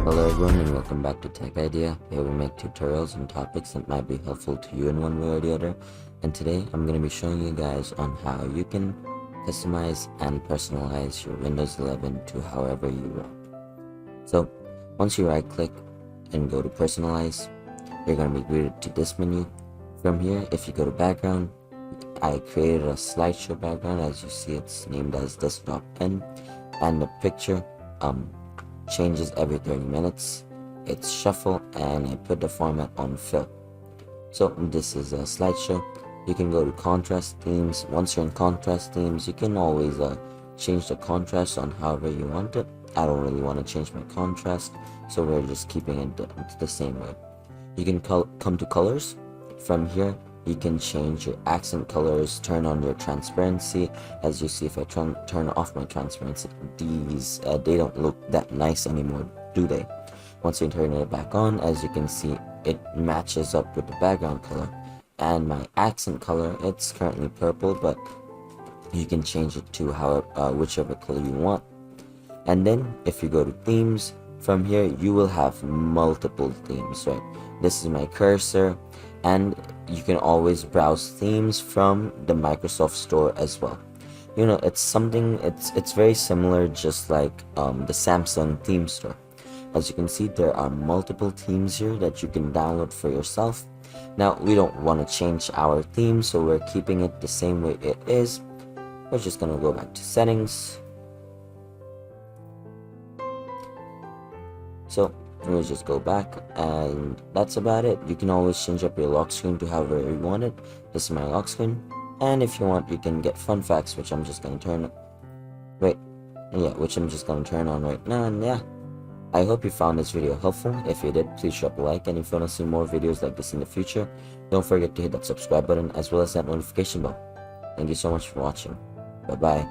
Hello everyone and welcome back to Tech Idea. Here we make tutorials on topics that might be helpful to you in one way or the other. And today I'm going to be showing you guys on how you can customize and personalize your Windows 11 to however you want. So once you right click and go to personalize, you're going to be greeted to this menu. From here, if you go to background, I created a slideshow background. As you see, it's named as desktop N, and the picture changes every 30 minutes. It's shuffle, and I put the format on fill. So this is a slideshow. You can go to contrast themes. Once you're in contrast themes, you can always change the contrast on however you want it. I don't really want to change my contrast, so we're just keeping it the same way. You can come to colors. From here, you can change your accent colors, turn on your transparency. As you see, if I turn off my transparency, these they don't look that nice anymore, do they? Once you turn it back on, as you can see, it matches up with the background color. And my accent color, it's currently purple, but you can change it to whichever color you want. And then if you go to themes, from here you will have multiple themes, right? This is my cursor, and you can always browse themes from the Microsoft Store as well. You know, it's very similar, just like the Samsung theme store. As you can see, there are multiple themes here that you can download for yourself. Now, we don't want to change our theme, so we're keeping it the same way it is. We're just gonna go back to settings. So we'll just go back, and that's about it. You can always change up your lock screen to however you want it. This is my lock screen, and if you want, you can get fun facts, which I'm just gonna turn on right now. And yeah, I hope you found this video helpful. If you did, please drop a like, and if you want to see more videos like this in the future, don't forget to hit that subscribe button as well as that notification bell. Thank you so much for watching. Bye bye.